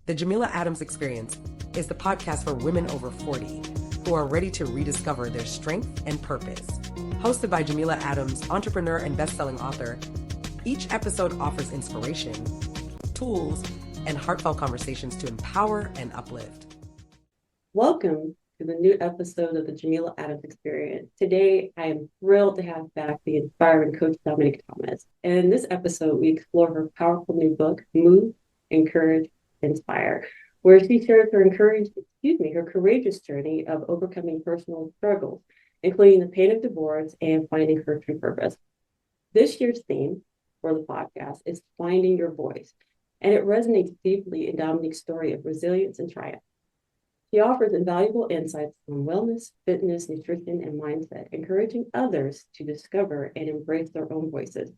The Jameela Adams Experience is the podcast for women over 40 who are ready to rediscover their strength and purpose. Hosted by Jameela Adams, entrepreneur and best-selling author, each episode offers inspiration, tools, and heartfelt conversations to empower and uplift. Welcome to the new episode of the Jameela Adams Experience. Today, I am thrilled to have back the inspiring Coach Dominique Thomas. And in this episode, we explore her powerful new book, Move, Encourage, Inspire, where she shares her courageous journey of overcoming personal struggles, including the pain of divorce and finding her true purpose. This year's theme for the podcast is Finding Your Voice, and it resonates deeply in Dominique's story of resilience and triumph. She offers invaluable insights on wellness, fitness, nutrition, and mindset, encouraging others to discover and embrace their own voices.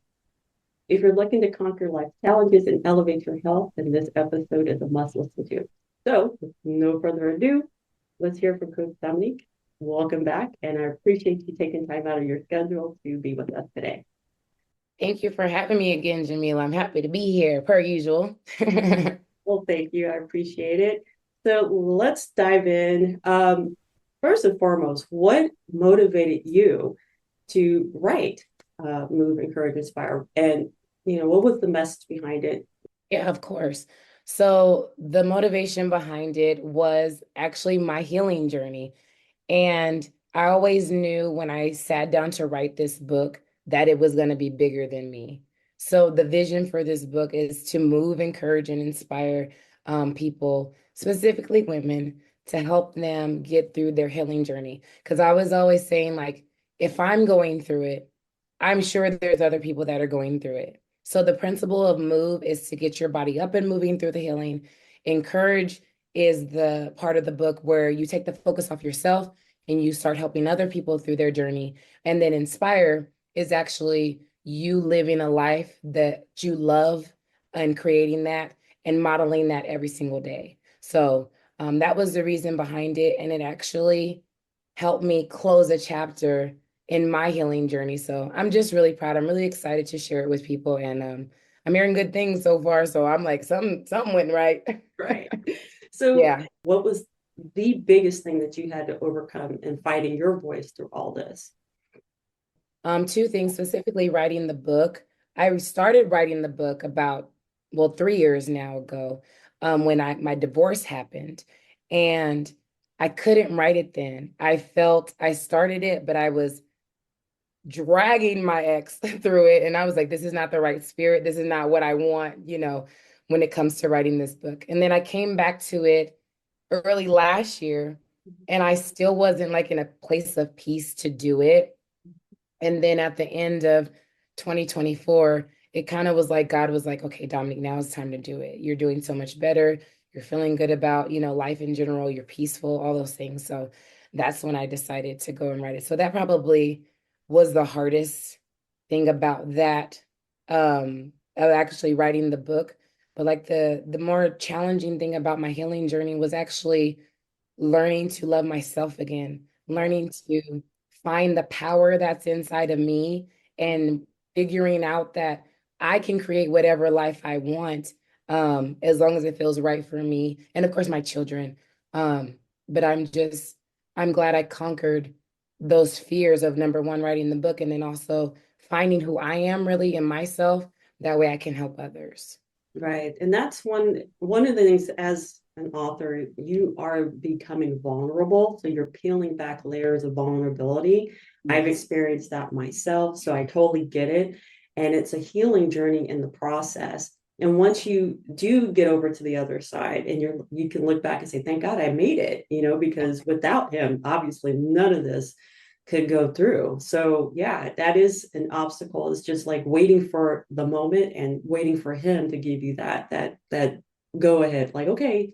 If you're looking to conquer life challenges and elevate your health, then this episode is a must listen to. So, with no further ado, let's hear from Coach Dominique. Welcome back, and I appreciate you taking time out of your schedule to be with us today. Thank you for having me again, Jameela. I'm happy to be here, per usual. Well, thank you. I appreciate it. So let's dive in. First and foremost, what motivated you to write Move, Encourage, Inspire? And, what was the message behind it? Yeah, of course. So the motivation behind it was actually my healing journey. And I always knew when I sat down to write this book that it was going to be bigger than me. So the vision for this book is to move, encourage, and inspire people, specifically women, to help them get through their healing journey. Because I was always saying, like, if I'm going through it, I'm sure there's other people that are going through it. So the principle of move is to get your body up and moving through the healing. Encourage is the part of the book where you take the focus off yourself and you start helping other people through their journey. And then inspire is actually you living a life that you love and creating that and modeling that every single day. So that was the reason behind it. And it actually helped me close a chapter in my healing journey. So I'm just really proud. I'm really excited to share it with people. And I'm hearing good things so far. So I'm like, something went right. Right. So Yeah. what was the biggest thing that you had to overcome in fighting your voice through all this? Two things, specifically writing the book. I started writing the book about, 3 years now ago, when my divorce happened. And I couldn't write it then. I felt I started it, but I was dragging my ex through it. And I was like, this is not the right spirit. This is not what I want, when it comes to writing this book. And then I came back to it early last year, and I still wasn't like in a place of peace to do it. And then at the end of 2024, it kind of was like God was like, okay, Dominique, now it's time to do it. You're doing so much better. You're feeling good about, life in general. You're peaceful, all those things. So that's when I decided to go and write it. So that probably was the hardest thing about that, of actually writing the book. But like the more challenging thing about my healing journey was actually learning to love myself again, learning to find the power that's inside of me and figuring out that I can create whatever life I want, as long as it feels right for me. And of course, my children. But I'm glad I conquered those fears of, number one, writing the book, and then also finding who I am really in myself. That way I can help others. Right. And that's one of the things as an author, you are becoming vulnerable. So you're peeling back layers of vulnerability. I've experienced that myself, so I totally get it. And it's a healing journey in the process. And once you do get over to the other side and you can look back and say, thank God I made it, because without him, obviously none of this could go through. So yeah, that is an obstacle. It's just like waiting for the moment and waiting for him to give you that go ahead. Like, okay,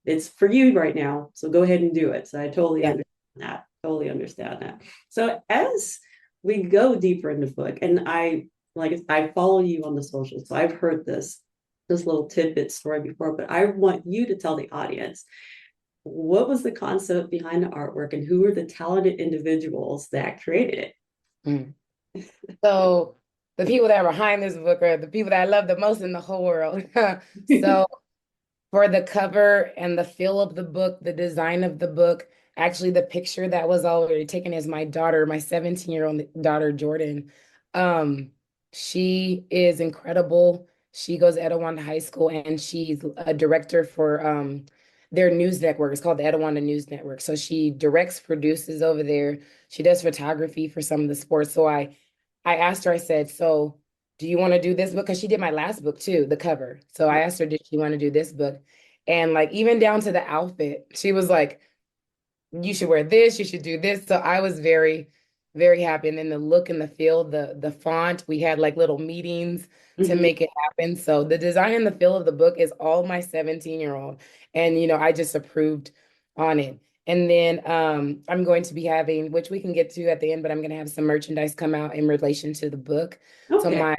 it's for you right now. So go ahead and do it. So I totally understand that. Totally understand that. So as we go deeper in the book, and I follow you on the socials, so I've heard this little tidbit story before, but I want you to tell the audience, what was the concept behind the artwork and who were the talented individuals that created it? Mm. So the people that are behind this book are the people that I love the most in the whole world. So For the cover and the feel of the book, the design of the book, actually the picture that was already taken is my daughter, my 17-year-old daughter, Jordan. Um, she is incredible. She goes to Etowanda High School and she's a director for their news network. It's called the Etowanda News Network. So she directs, produces over there. She does photography for some of the sports. So I asked her, I said, so do you want to do this book? Because she did my last book too, the cover. So I asked her, did she want to do this book? And like even down to the outfit, she was like, you should wear this, you should do this. So I was very, very happy. And then the look and the feel, the font, we had like little meetings to Mhm. make it happen. So the design and the feel of the book is all my 17-year-old. And I just approved on it. And then I'm going to be having, which we can get to at the end, but I'm going to have some merchandise come out in relation to the book. So Okay. my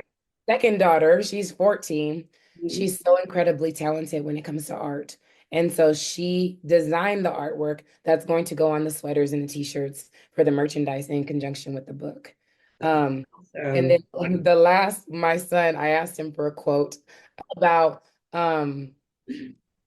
second daughter, she's 14. Mhm. She's so incredibly talented when it comes to art. And so she designed the artwork that's going to go on the sweaters and the t-shirts for the merchandise in conjunction with the book. Um, and So, then the last, my son, I asked him for a quote about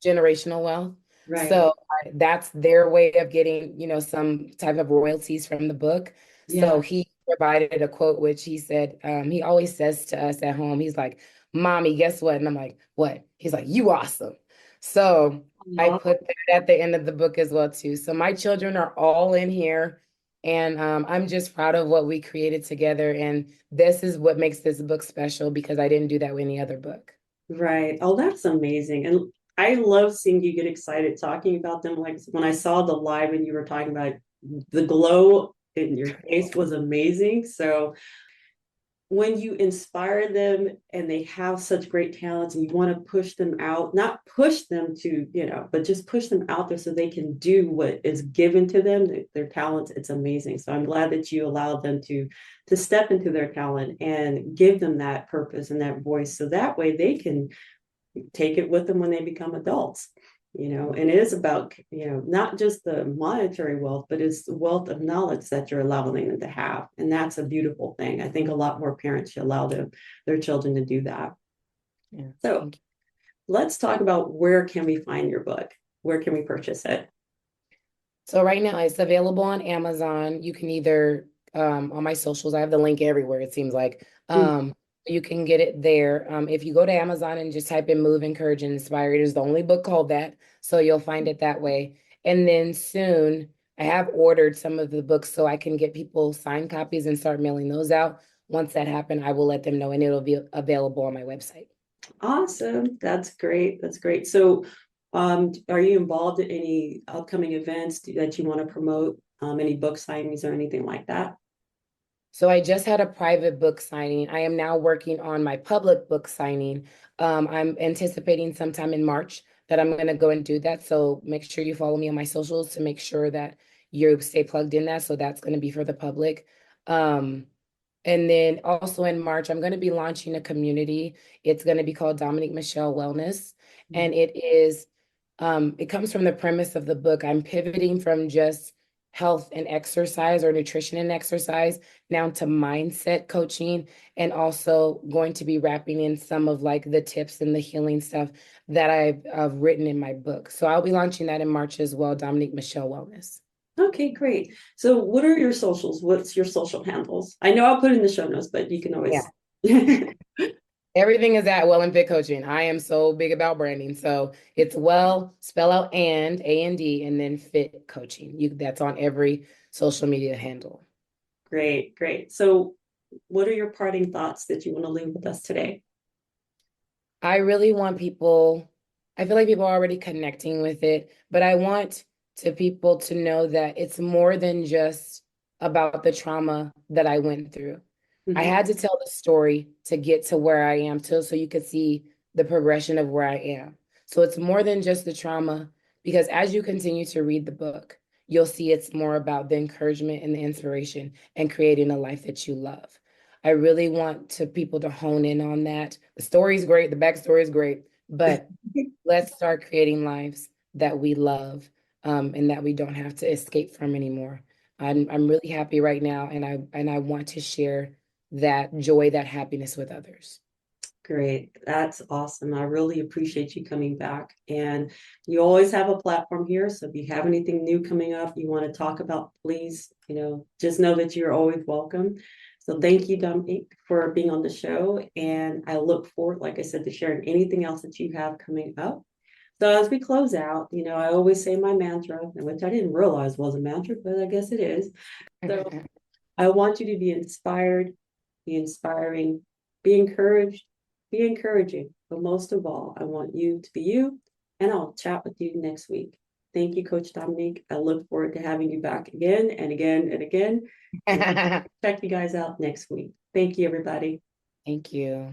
generational wealth. right. So that's their way of getting, some type of royalties from the book. So Yeah. he provided a quote, which he said, he always says to us at home, he's like, Mommy, guess what? And I'm like, what? He's like, you awesome. So I Aw. put that at the end of the book as well, too. So my children are all in here. And I'm just proud of what we created together. And this is what makes this book special because I didn't do that with any other book. Right. Oh, that's amazing. And I love seeing you get excited talking about them. Like when I saw the live and you were talking about the glow in your face was amazing. So when you inspire them and they have such great talents and you want to push them out, not push them to, but just push them out there so they can do what is given to them, their talents, it's amazing. So I'm glad that you allowed them to step into their talent and give them that purpose and that voice so that way they can take it with them when they become adults. And it is about, not just the monetary wealth, but it's the wealth of knowledge that you're allowing them to have. And that's a beautiful thing. I think a lot more parents should allow their children to do that. Yeah, So thank you. let's talk about where can we find your book? Where can we purchase it? So right now it's available on Amazon. You can either on my socials, I have the link everywhere, it seems like. Mm. You can get it there. If you go to Amazon and just type in Move, Encourage, and Inspire, it is the only book called that. So you'll find it that way. And then soon I have ordered some of the books so I can get people signed copies and start mailing those out. Once that happens, I will let them know and it'll be available on my website. Awesome. That's great. That's great. So are you involved in any upcoming events that you want to promote? Any book signings or anything like that? So I just had a private book signing. I am now working on my public book signing. I'm anticipating sometime in March that I'm going to go and do that. So make sure you follow me on my socials to make sure that you stay plugged in that. So that's going to be for the public. Um, and then also in March, I'm going to be launching a community. It's going to be called Dominique Michelle Wellness. And it comes from the premise of the book. I'm pivoting from just health and exercise or nutrition and exercise now to mindset coaching and also going to be wrapping in some of like the tips and the healing stuff that I've written in my book. So I'll be launching that in March as well, Dominique Michelle Wellness. Okay, great. So what are your socials? What's your social handles? I know I'll put in the show notes, but you can Yeah. always. Everything is at Well and Fit Coaching. I am so big about branding. So it's well, spell out and A-N-D, and then fit coaching. That's on every social media handle. Great, great. So what are your parting thoughts that you want to leave with us today? I really want people, I feel like people are already connecting with it, but I want people to know that it's more than just about the trauma that I went through. I Mhm. had to tell the story to get to where I am too, so you could see the progression of where I am. So it's more than just the trauma, because as you continue to read the book, you'll see it's more about the encouragement and the inspiration and creating a life that you love. I really want people to hone in on that. The story's great, the backstory is great, but let's start creating lives that we love, and that we don't have to escape from anymore. I'm really happy right now, and I want to share that joy, that happiness with others. Great. That's awesome. I really appreciate you coming back. And you always have a platform here. So if you have anything new coming up you want to talk about, please, just know that you're always welcome. So thank you, Dominique, for being on the show. And I look forward, like I said, to sharing anything else that you have coming up. So as we close out, I always say my mantra, which I didn't realize was a mantra, but I guess it is. So I want you to be inspired, be inspiring, be encouraged, be encouraging. But most of all, I want you to be you, and I'll chat with you next week. Thank you, Coach Dominique. I look forward to having you back again and again and again. Check you guys out next week. Thank you, everybody. Thank you.